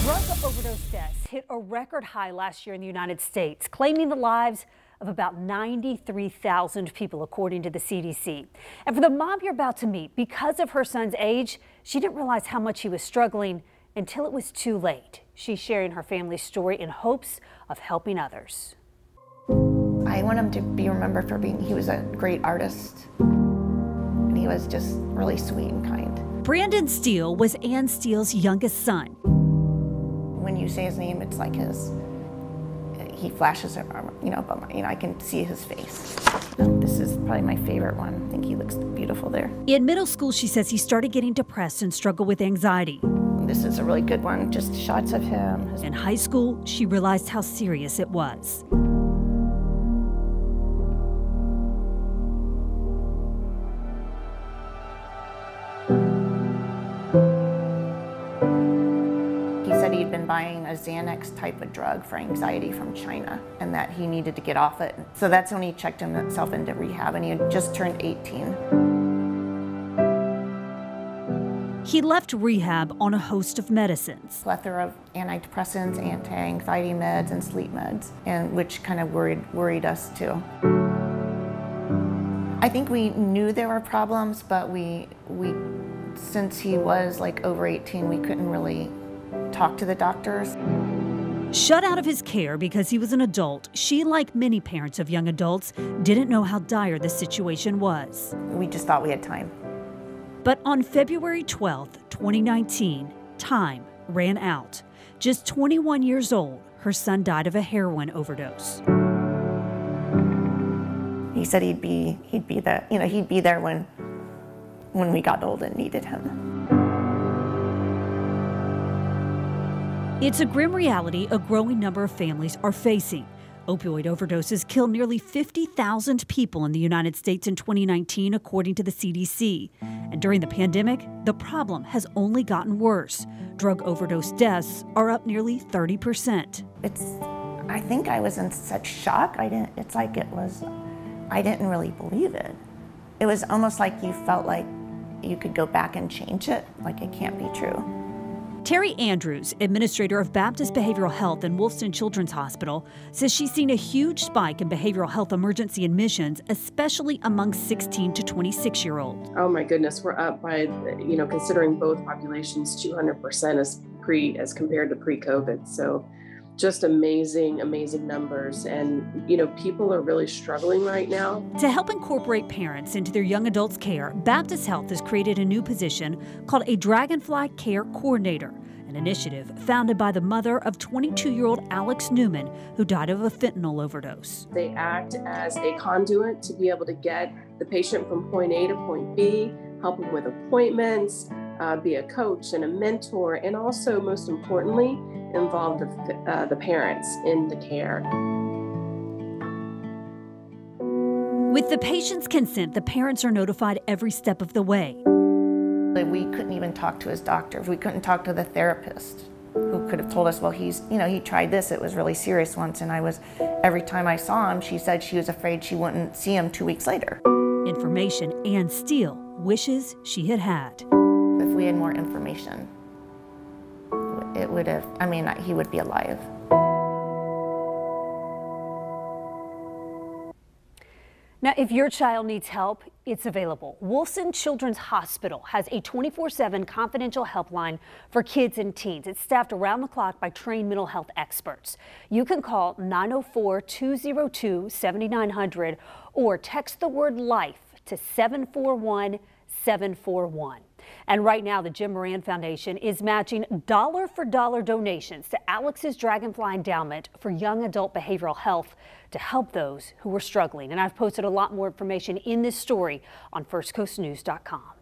Drug overdose deaths hit a record high last year in the United States, claiming the lives of about 93,000 people, according to the CDC. And for the mom you're about to meet, because of her son's age, she didn't realize how much he was struggling until it was too late. She's sharing her family's story in hopes of helping others. I want him to be remembered for he was a great artist, and he was just really sweet and kind. Brandon Steele was Ann Steele's youngest son. When you say his name, it's like he flashes, but I can see his face. This is probably my favorite one. I think he looks beautiful there. In middle school, she says he started getting depressed and struggled with anxiety. This is a really good one, just shots of him. In high school, she realized how serious it was. He'd been buying a Xanax type of drug for anxiety from China, and that he needed to get off it. So that's when he checked himself into rehab, and he had just turned 18. He left rehab on a host of medicines. Plethora of antidepressants, anti-anxiety meds, and sleep meds, and which kind of worried us too. I think we knew there were problems, but since he was like over 18, we couldn't really talk to the doctors. Shut out of his care because he was an adult, she, like many parents of young adults, didn't know how dire the situation was. We just thought we had time. But on February 12th, 2019, time ran out. Just 21 years old, her son died of a heroin overdose. He said he'd be there when we got old and needed him. It's a grim reality a growing number of families are facing. Opioid overdoses killed nearly 50,000 people in the United States in 2019, according to the CDC. And during the pandemic, the problem has only gotten worse. Drug overdose deaths are up nearly 30%. I think I was in such shock. I didn't really believe it. It was almost like you felt like you could go back and change it, like it can't be true. Terry Andrews, administrator of Baptist Behavioral Health in Wolfson Children's Hospital, says she's seen a huge spike in behavioral health emergency admissions, especially among 16 to 26-year-olds. Oh my goodness, we're up by, considering both populations, 200% as compared to pre-COVID. So just amazing numbers. And, people are really struggling right now. To help incorporate parents into their young adults' care, Baptist Health has created a new position called a Dragonfly Care Coordinator, an initiative founded by the mother of 22-year-old Alex Newman, who died of a fentanyl overdose. They act as a conduit to be able to get the patient from point A to point B, help them with appointments, be a coach and a mentor, and also, most importantly, involve the parents in the care. With the patient's consent, the parents are notified every step of the way. We couldn't even talk to his doctor. We couldn't talk to the therapist, who could have told us, well, he tried this, it was really serious once, and every time I saw him, she said she was afraid she wouldn't see him 2 weeks later. Information Ann Steele wishes she had had. If we had more information, he would be alive. Now, if your child needs help, it's available. Wolfson Children's Hospital has a 24/7 confidential helpline for kids and teens. It's staffed around the clock by trained mental health experts. You can call 904-202-7900 or text the word LIFE to 741-741. And right now, the Jim Moran Foundation is matching dollar-for-dollar donations to Alex's Dragonfly Endowment for young adult behavioral health to help those who are struggling. And I've posted a lot more information in this story on firstcoastnews.com.